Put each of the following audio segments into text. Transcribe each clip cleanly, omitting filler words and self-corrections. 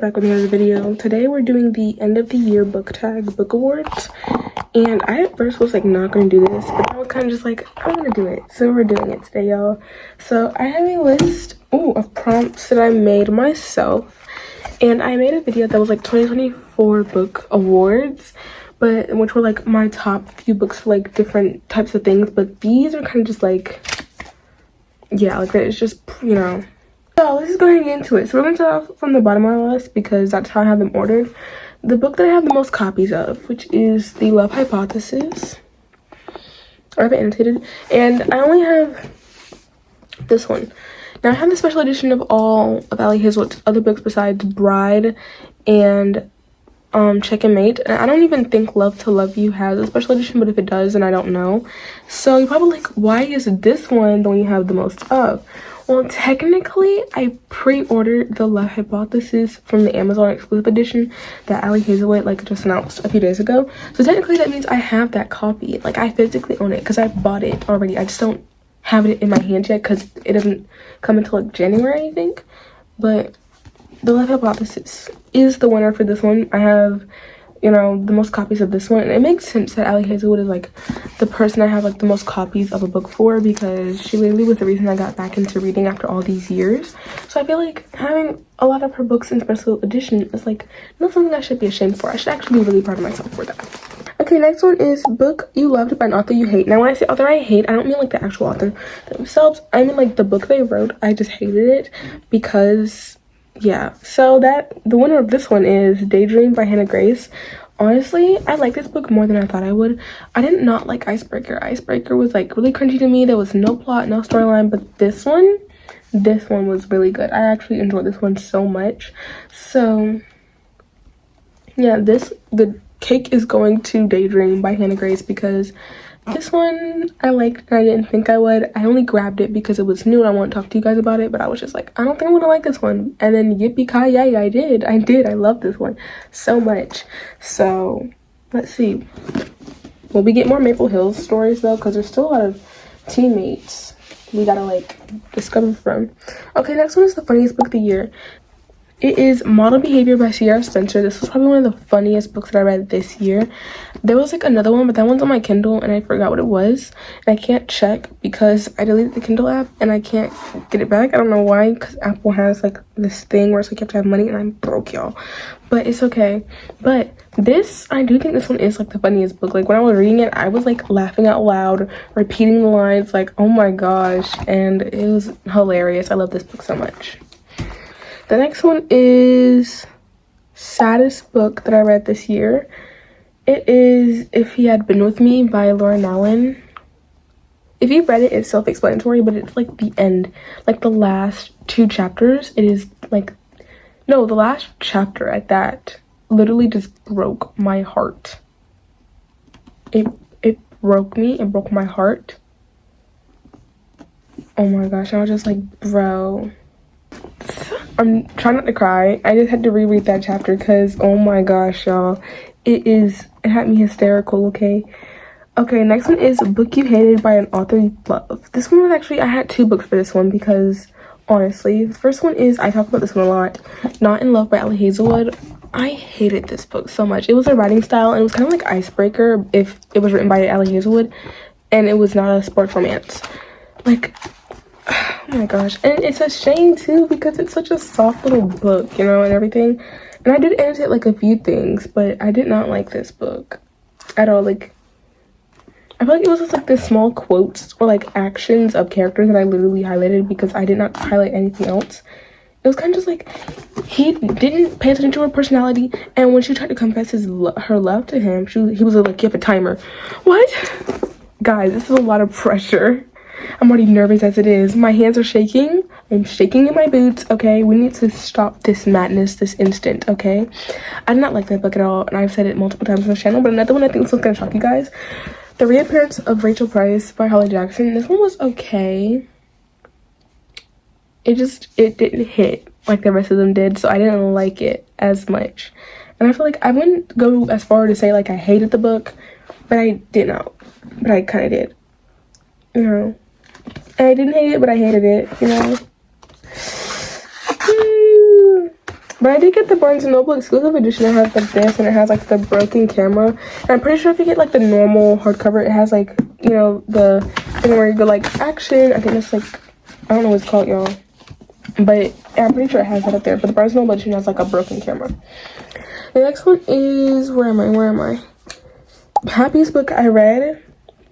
Back with another video. Today we're doing the end of the year book tag book awards, and I at first was like not gonna do this, but I was kind of just like, I'm gonna do it, so we're doing it today, y'all. So I have a list of prompts that I made myself, and I made a video that was like 2024 book awards, but which were like my top few books for like different types of things, but these are kind of just like, yeah, like it's just, you know. So let's just go ahead and get into it. So we're going to start off from the bottom of my list because that's how I have them ordered. The book that I have the most copies of, which is The Love Hypothesis. I have it annotated. And I only have this one. Now I have the special edition of all of 𝙎𝙤𝙘𝙀's other books besides Bride and Checkmate. And I don't even think Love to Love You has a special edition, but if it does, then I don't know. So you're probably like, why is this one the one you have the most of? Well, technically, I pre-ordered The Love Hypothesis from the Amazon exclusive edition that 𝙎𝙤𝙀 like just announced a few days ago. So technically, that means I have that copy. Like, I physically own it because I bought it already. I just don't have it in my hands yet because it doesn't come until like January, I think. But The Love Hypothesis is the winner for this one. I have, you know, the most copies of this one, and it makes sense that 𝙎𝙤𝙀 is like the person I have like the most copies of a book for, because she literally was the reason I got back into reading after all these years. So I feel like having a lot of her books in special edition is like not something I should be ashamed for. I should actually be really proud of myself for that. Okay, next one is Book You Loved by an Author You Hate. Now when I say author I hate, I don't mean like the actual author themselves. I mean like the book they wrote. I just hated it because, yeah. So the winner of this one is Daydream by Hannah Grace. Honestly, I like this book more than I thought I would. I did not like Icebreaker. Icebreaker was like really cringy to me. There was no plot, no storyline, but this one was really good. I actually enjoyed this one so much. So yeah, the cake is going to Daydream by Hannah Grace because this one I liked and I didn't think I would. I only grabbed it because it was new and I want to talk to you guys about it, but I was just like, I don't think I'm gonna like this one. And then yippee-ki-yay, I did. I love this one so much. So let's see. Will we get more Maple Hills stories though? Because there's still a lot of teammates we gotta like discover from. Okay, next one is the funniest book of the year. It is Model Behavior by Sierra Spencer. This was probably one of the funniest books that I read this year. There was like another one, but that one's on my Kindle and I forgot what it was. And I can't check because I deleted the Kindle app and I can't get it back. I don't know why, because Apple has like this thing where it's like you have to have money and I'm broke, y'all. But it's okay. But this, I do think this one is like the funniest book. Like when I was reading it, I was like laughing out loud, repeating the lines like, oh my gosh. And it was hilarious. I love this book so much. The next one is saddest book that I read this year. It is If He Had Been With Me by Laura Nallen. If you've read it, it's self-explanatory, but it's like the end, like the last two chapters. It is like, no, the last chapter at that literally just broke my heart. It broke me. It broke my heart. Oh my gosh, I was just like, bro. I'm trying not to cry. I just had to reread that chapter because, oh my gosh, y'all. It had me hysterical, okay? Okay, next one is Book You Hated by an Author You Love. This one was actually, I had two books for this one because, honestly, the first one is, I talk about this one a lot, Not in Love by 𝙎𝙤𝙀. I hated this book so much. It was a writing style and it was kind of like Icebreaker if it was written by 𝙎𝙤𝙀, and it was not a sports romance. Like, oh my gosh. And it's a shame too because it's such a soft little book, you know, and everything. And I did annotate like a few things, but I did not like this book at all. Like, I feel like it was just like the small quotes or like actions of characters that I literally highlighted because I did not highlight anything else. It was kind of just like he didn't pay attention to her personality, and when she tried to confess her love to him, he was like, you have a timer. What? Guys, this is a lot of pressure. I'm already nervous as it is. My hands are shaking. I'm shaking in my boots, okay? We need to stop this madness this instant, okay? I did not like that book at all, and I've said it multiple times on the channel, but another one I think this one's gonna shock you guys. The Reappearance of Rachel Price by Holly Jackson. This one was okay. It didn't hit like the rest of them did, so I didn't like it as much. And I feel like I wouldn't go as far to say like I hated the book, but I did not. But I kind of did, you know? And I didn't hate it, but I hated it, you know? But I did get the Barnes & Noble exclusive edition. It has like this, and it has like the broken camera. And I'm pretty sure if you get like the normal hardcover, it has like, you know, the thing where you go like action. I think it's like, I don't know what it's called, y'all. But yeah, I'm pretty sure it has that up there. But the Barnes & Noble edition has like a broken camera. The next one is, where am I? Happiest book I read.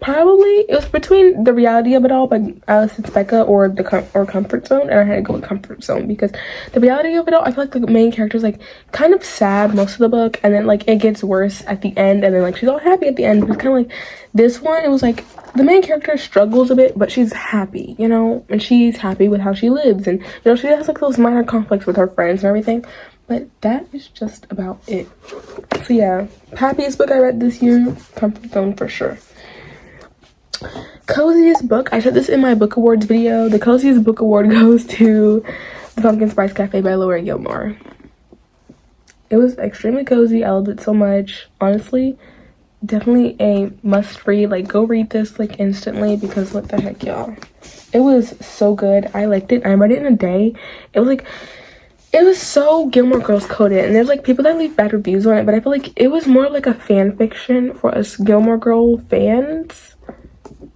Probably, it was between The Reality of It All by Alison Becca or Comfort Zone, and I had to go with Comfort Zone because The Reality of It All, I feel like the main character is like kind of sad most of the book, and then like it gets worse at the end, and then like she's all happy at the end. But it's kind of like this one, it was like the main character struggles a bit, but she's happy, you know, and she's happy with how she lives, and you know, she has like those minor conflicts with her friends and everything. But that is just about it. So yeah, happiest book I read this year, Comfort Zone for sure. Coziest book, I said this in my book awards video. The coziest book award goes to The Pumpkin Spice Cafe by Laura Gilmore. It was extremely cozy. I loved it so much. Honestly, definitely a must read. Like, go read this like instantly, because what the heck, y'all, it was so good. I liked it. I read it in a day. It was so Gilmore Girls coded, and there's like people that leave bad reviews on it, but I feel like it was more like a fan fiction for us Gilmore Girl fans,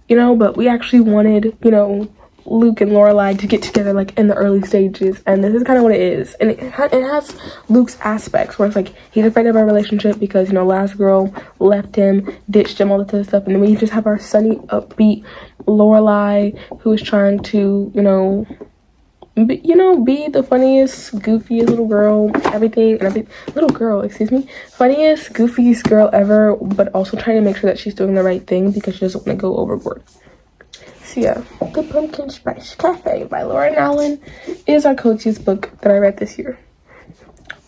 you know. But we actually wanted, you know, Luke and Lorelai to get together like in the early stages, and this is kind of what it is. And it has Luke's aspects where it's like he's afraid of our relationship because, you know, last girl left him, ditched him, all that other stuff, and then we just have our sunny, upbeat Lorelai who is trying to, you know, be the funniest, goofiest little girl, funniest, goofiest girl ever, but also trying to make sure that she's doing the right thing because she doesn't want to go overboard. So yeah, The Pumpkin Spice Cafe by Lauren Allen is our coziest book that I read this year.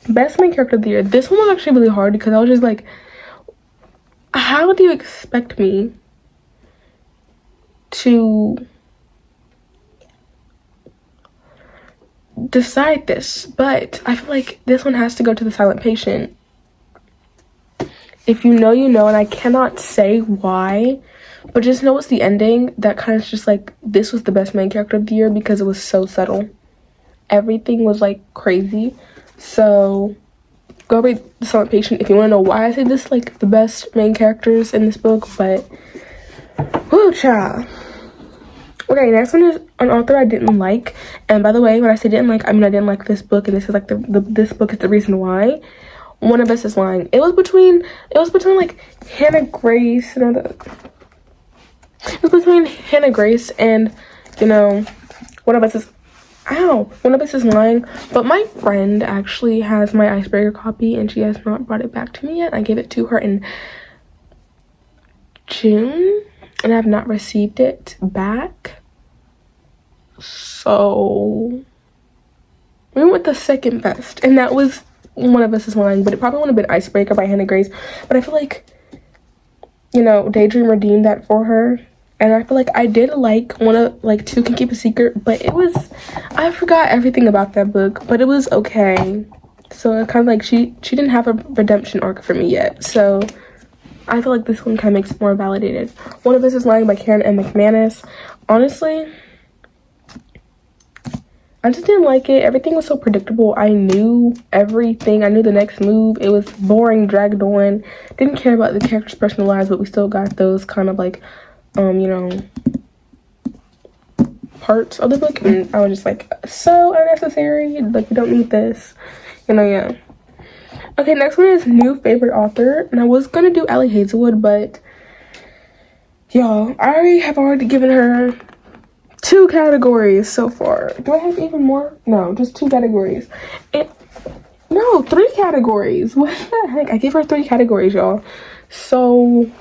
Best main character of the year. This one was actually really hard because I was just like, how do you expect me to decide this? But I feel like this one has to go to The Silent Patient. If you know, you know, and I cannot say why, but just know it's the ending that kind of just like, this was the best main character of the year because it was so subtle. Everything was like crazy. So go read The Silent Patient if you want to know why I say this like the best main characters in this book. But whoo, child. Okay, next one is an author I didn't like. And by the way, when I say didn't like, I mean I didn't like this book, and this is like this book is the reason why. One of Us is Lying. It was between like Hannah Grace and all that. It was between Hannah Grace and, you know, One of Us is Lying. But my friend actually has my icebreaker copy, and she has not brought it back to me yet. I gave it to her in June, and I have not received it back. So we went with the second best, and that was One of Us is Lying. But it probably would have been Icebreaker by Hannah Grace. But I feel like, you know, Daydream redeemed that for her. And I feel like I did like Two Can Keep a Secret, but I forgot everything about that book, but it was okay. So it kind of like she didn't have a redemption arc for me yet. So I feel like this one kind of makes it more validated. One of Us is Lying by Karen M. McManus. Honestly, I just didn't like it. Everything was so predictable. I knew everything. I knew the next move. It was boring, dragged on. Didn't care about the characters' personal lives, but we still got those kind of like, you know, parts of the book. And I was just like, so unnecessary. Like, we don't need this. You know, yeah. Okay, next one is new favorite author. And I was going to do Ali Hazelwood, but y'all, I have already given her 2 categories so far. Do I have even more? No, just 2 categories. No, 3 categories. What the heck? I gave her 3 categories, y'all. So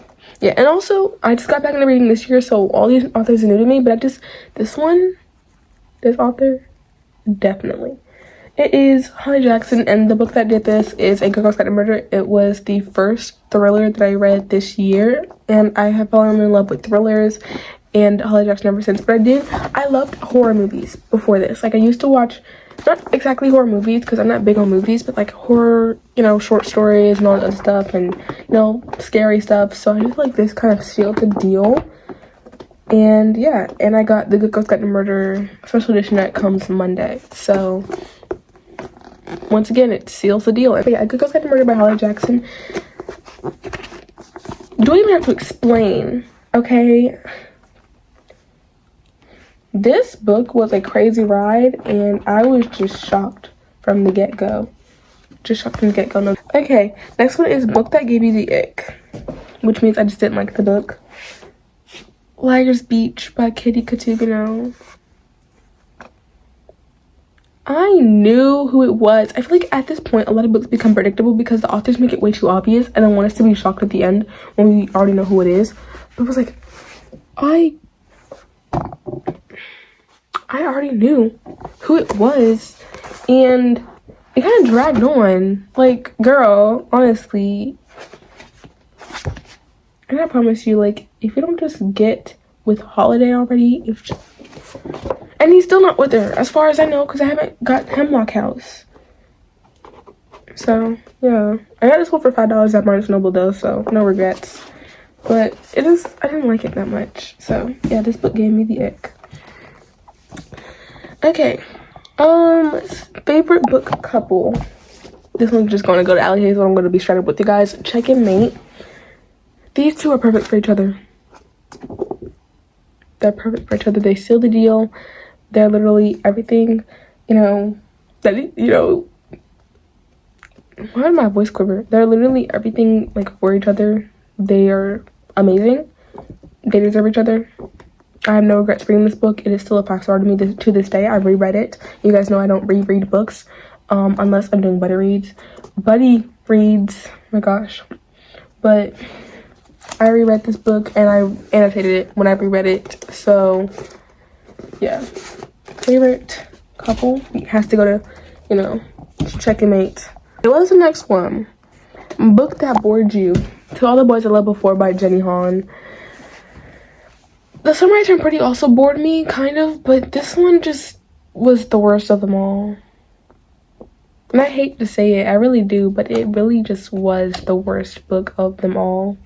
yeah, and also I just got back into reading this year, so all these authors are new to me, but this author, definitely. It is Holly Jackson, and the book that did this is A Good Girl's Guide to Murder. It was the first thriller that I read this year, and I have fallen in love with thrillers and Holly Jackson ever since. But I loved horror movies before this. Like, I used to watch, not exactly horror movies because I'm not big on movies, but like horror, you know, short stories and all that other stuff, and, you know, scary stuff. So I just like this kind of sealed the deal. And yeah, and I got The Good Girl's Guide to Murder special edition that comes Monday. So once again, it seals the deal. But yeah, A Good Girls Get Murdered by Holly Jackson. Don't even have to explain, okay? This book was a crazy ride, and I was just shocked from the get-go. Just shocked from the get-go. No. Okay, next one is Book That Gave You the Ick, which means I just didn't like the book. Liar's Beach by Kitty Katugano. I knew who it was. I feel like at this point, a lot of books become predictable because the authors make it way too obvious and then want us to be shocked at the end when we already know who it is. But it was like, I already knew who it was, and it kind of dragged on. Like, girl, honestly, and I promise you, like, if you don't just get with Holiday already, if just... And he's still not with her, as far as I know, because I haven't got Hemlock House. So, yeah. I got this one for $5 at Barnes & Noble, though, so no regrets. But I didn't like it that much. So, yeah, this book gave me the ick. Okay. Favorite book couple. This one's just going to go to Allie Hazel. I'm going to be straight up with you guys. Check and Mate. These two are perfect for each other. They're perfect for each other. They seal the deal. They're literally everything, why did my voice quiver? They're literally everything, like, for each other. They are amazing. They deserve each other. I have no regrets reading this book. It is still a 5-star to me to this day. I've reread it. You guys know I don't reread books unless I'm doing buddy reads. Buddy reads, my gosh. But I reread this book and I annotated it when I reread it. So, yeah. Favorite couple has to go to, Check and Mate. What was the next one? Book That Bored You. To All the Boys I Loved Before by Jenny Han. The Summer I Turned Pretty also bored me, kind of, but this one just was the worst of them all. And I hate to say it, I really do, but it really just was the worst book of them all.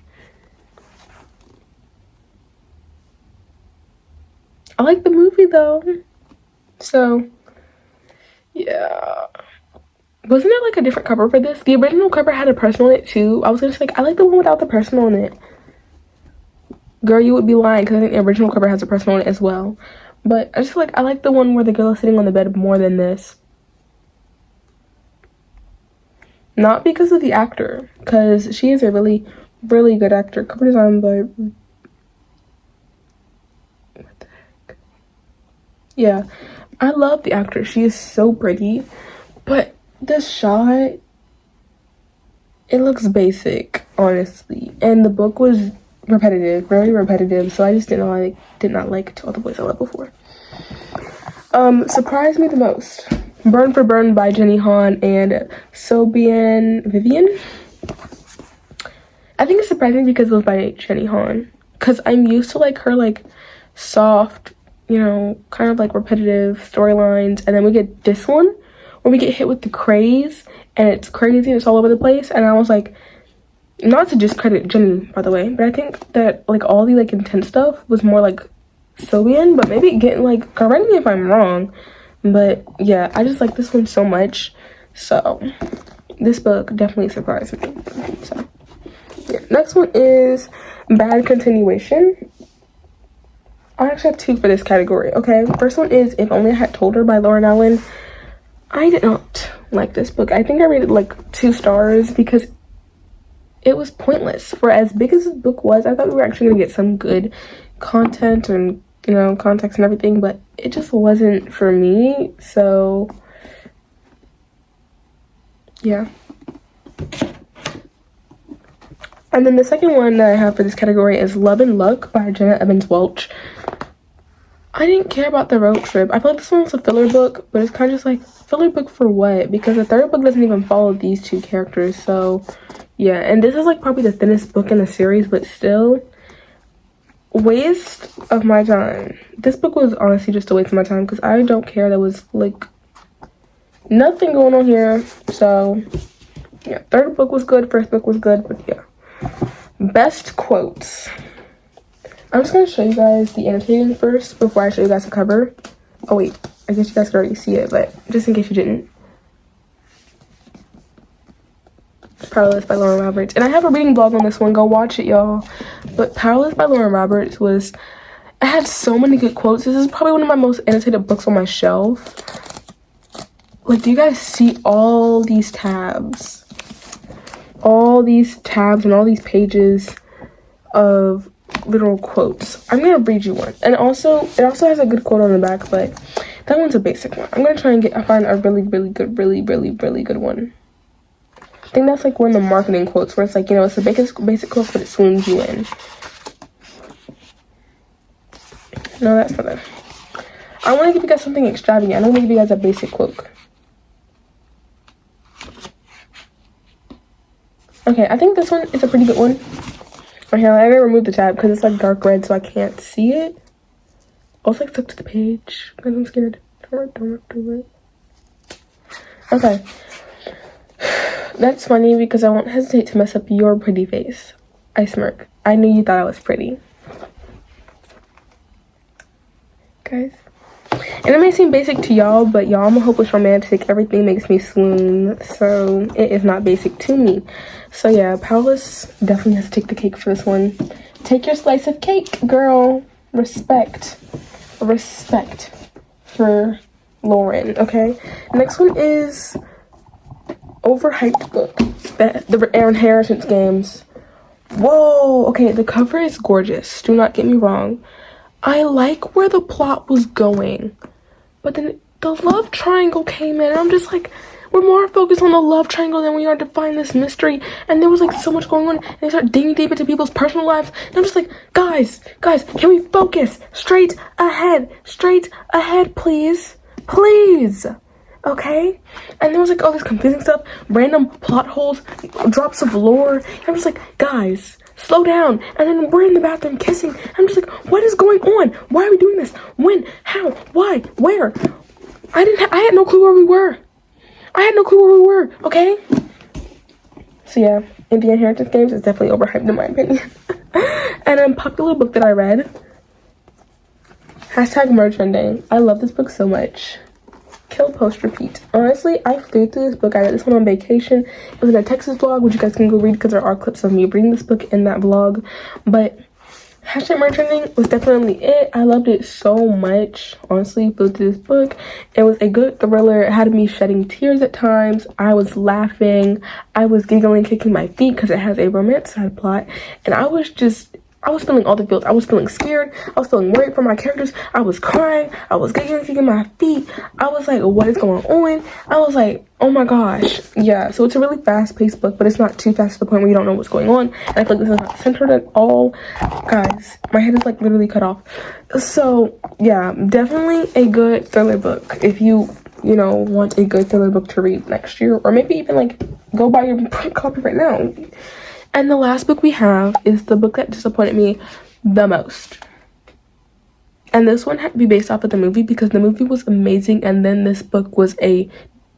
I like the movie, though. So, yeah. Wasn't there, like, a different cover for this? The original cover had a person on it, too. I was gonna say, like, I like the one without the person on it. Girl, you would be lying, because I think the original cover has a person on it as well. But I just feel like I like the one where the girl is sitting on the bed more than this. Not because of the actor, because she is a really, really good actor. Cover design by... What the heck? Yeah. I love the actress. She is so pretty. But this shot, it looks basic, honestly. And the book was repetitive, very repetitive. So I just did not like To All the Boys I Loved Before. Surprised me the most. Burn for Burn by Jenny Han and Sobian Vivian. I think it's surprising because it was by Jenny Han. Because I'm used to, like, her, like, soft, kind of, like, repetitive storylines. And then we get this one where we get hit with the craze. And it's crazy and it's all over the place. And I was like, not to discredit Jenny, by the way. But I think that, like, all the, like, intense stuff was more, like, Sobian. But maybe getting, like, correct me if I'm wrong. But, yeah, I just like this one so much. So, this book definitely surprised me. So, yeah. Next one is Bad Continuation. I actually have two for this category, okay? First one is If Only I Had Told Her by Lauren Allen. I did not like this book. I think I rated, like, 2 stars because it was pointless. For as big as this book was, I thought we were actually going to get some good content and, context and everything, but it just wasn't for me. So, yeah. And then the second one that I have for this category is Love and Luck by Jenna Evans Welch. I didn't care about the road trip. I feel like this one was a filler book, but it's kind of just like, filler book for what? Because the third book doesn't even follow these two characters. So, yeah. And this is, like, probably the thinnest book in the series, but still, waste of my time. This book was honestly just a waste of my time because I don't care. There was, like, nothing going on here. So, yeah. Third book was good. First book was good, but yeah. Best quotes. I'm just going to show you guys the annotating first before I show you guys the cover. Oh, wait. I guess you guys could already see it, but just in case you didn't. Powerless by Lauren Roberts. And I have a reading blog on this one. Go watch it, y'all. But Powerless by Lauren Roberts it had so many good quotes. This is probably one of my most annotated books on my shelf. Like, do you guys see all these tabs? All these tabs and all these pages of literal quotes. I'm gonna read you one. And also, it also has a good quote on the back, but that one's a basic one. I'm gonna try and find a really good, really good one. I think that's like one of the marketing quotes where it's like, you know, it's the basic quote, but it swoons you in. No, that's not it. I want to give you guys something extravagant. I don't want to give you guys a basic quote. Okay, I think this one is a pretty good one. Okay, I gotta remove the tab because it's like dark red, so I can't see it. Also, like, stuck to the page because I'm scared. Don't do it. Okay. That's funny because I won't hesitate to mess up your pretty face. I smirk. I knew you thought I was pretty. Guys. And it may seem basic to y'all, but y'all, I'm a hopeless romantic. Everything makes me swoon, so it is not basic to me. So yeah, Powerless definitely has to take the cake for this one. Take your slice of cake, girl. Respect for Lauren, okay? Next one is overhyped book, the Inheritance Games. Whoa, okay, the cover is gorgeous. Do not get me wrong. I like where the plot was going, but then the love triangle came in, and I'm just like, we're more focused on the love triangle than we are to find this mystery. And there was like so much going on, and they start digging deep into people's personal lives, and I'm just like, guys, can we focus? Straight ahead, please, okay? And there was like all this confusing stuff, random plot holes, drops of lore, and I'm just like, guys, slow down. And then we're in the bathroom kissing. I'm just like, what is going on? Why are we doing this? When? How? Why? Where? I had no clue where we were. Okay? So yeah, in the Inheritance Games is definitely overhyped in my opinion. And a popular book that I read, #merchanding. I love this book so much. Kill, post, repeat. Honestly, I flew through this book. I read this one on vacation. It was in a Texas vlog, which you guys can go read because there are clips of me reading this book in that vlog. But #merchanding was definitely it. I loved it so much. Honestly, flew through this book. It was a good thriller. It had me shedding tears at times. I was laughing. I was giggling, kicking my feet because it has a romance side plot. And I was feeling all the feels. I was feeling scared. I was feeling worried for my characters. I was crying. I was giggling, kicking my feet. I was like, what is going on? I was like, oh my gosh. Yeah, so it's a really fast-paced book, but it's not too fast to the point where you don't know what's going on. And I feel like this is not centered at all. Guys, my head is like literally cut off. So yeah, definitely a good thriller book if you know, want a good thriller book to read next year, or maybe even like go buy your copy right now. And the last book we have is the book that disappointed me the most. And this one had to be based off of the movie because the movie was amazing, and then this book was a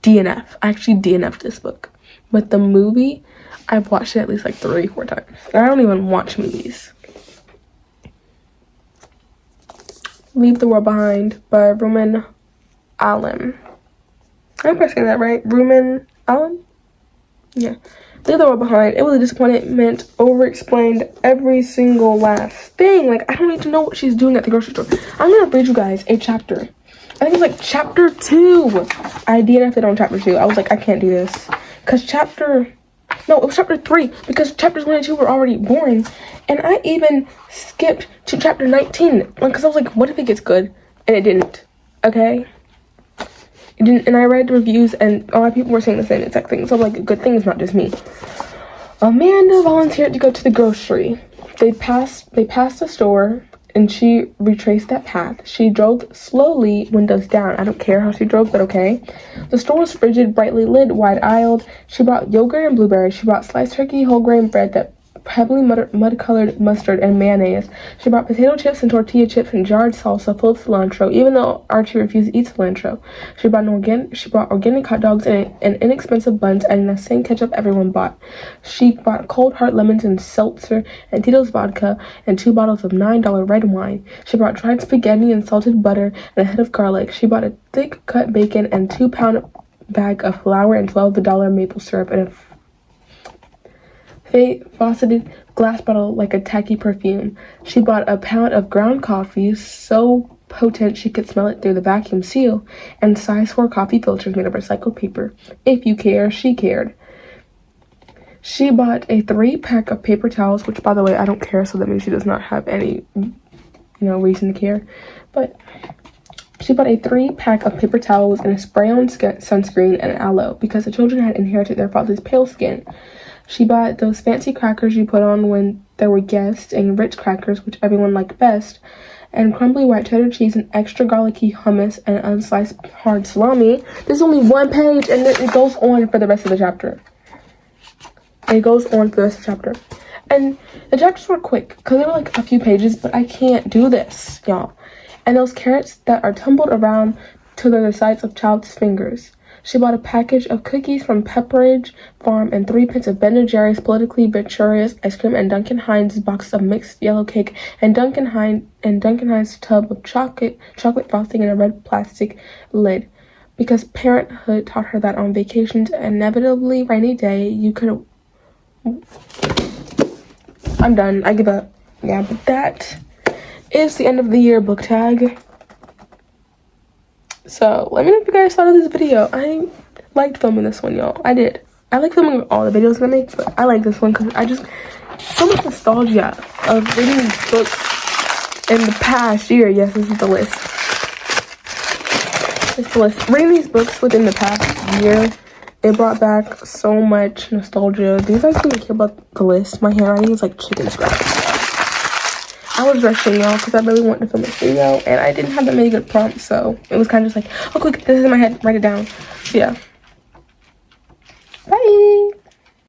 DNF. I actually DNF'd this book. But the movie, I've watched it at least like 3-4 times. And I don't even watch movies. Leave the World Behind by Rumen Alam. I hope I say that right. Rumen Alam? Yeah. Leave the World Behind. It was a disappointment. Over-explained every single last thing. Like, I don't need to know what she's doing at the grocery store. I'm gonna read you guys a chapter. I think it's like chapter 2. I DNF'd on chapter 2. I was like, I can't do this. Because it was chapter 3. Because chapters 1 and 2 were already boring. And I even skipped to chapter 19. Because I was like, what if it gets good? And it didn't. Okay? It didn't, and I read reviews, and a lot of people were saying the same exact thing. So, like, good thing it's not just me. Amanda volunteered to go to the grocery. They passed a store, and she retraced that path. She drove slowly, windows down. I don't care how she drove, but okay. The store was frigid, brightly lit, wide-aisled. She brought yogurt and blueberries. She brought sliced turkey, whole grain bread that heavily mud-colored mustard and mayonnaise. She brought potato chips and tortilla chips and jarred salsa full of cilantro, even though Archie refused to eat cilantro. She brought organic hot dogs and inexpensive buns and the same ketchup everyone bought. She bought cold hard lemons and seltzer and Tito's vodka and 2 bottles of $9 red wine. She brought dried spaghetti and salted butter and a head of garlic. She bought a thick cut bacon and 2-pound bag of flour and $12 maple syrup and fauceted glass bottle like a tacky perfume. She bought a pound of ground coffee so potent she could smell it through the vacuum seal, and size 4 coffee filters made of recycled paper. If you care, she cared. She bought a 3-pack of paper towels, which, by the way, I don't care, so that means she does not have any, reason to care. But she bought a 3-pack of paper towels and a spray-on sunscreen and aloe because the children had inherited their father's pale skin. She bought those fancy crackers you put on when there were guests, and Ritz crackers, which everyone liked best, and crumbly white cheddar cheese and extra garlicky hummus and unsliced hard salami. There's only 1 page, and it goes on for the rest of the chapter. And the chapters were quick because they were like a few pages, but I can't do this, y'all. And those carrots that are tumbled around till they're the size of child's fingers. She bought a package of cookies from Pepperidge Farm and 3 pints of Ben & Jerry's politically victorious ice cream and Duncan Hines' box of mixed yellow cake and Duncan Hines' tub of chocolate frosting in a red plastic lid. Because parenthood taught her that on vacations, inevitably rainy day, you could... I'm done. I give up. Yeah, but that is the end of the year book tag. So let me know if you guys thought of this video. I liked filming this one, y'all. I did. I like filming all the videos that I make, but I like this one because I just so much nostalgia of reading these books in the past year. Yes, this is the list. It's the list. Reading these books within the past year, it brought back so much nostalgia. Do you guys even care about the list? My handwriting is like chicken scratch. I was rushing, y'all, because I really wanted to film this video, and I didn't have that many good prompts, so it was kind of just like, oh, quick, this is in my head, write it down. So yeah.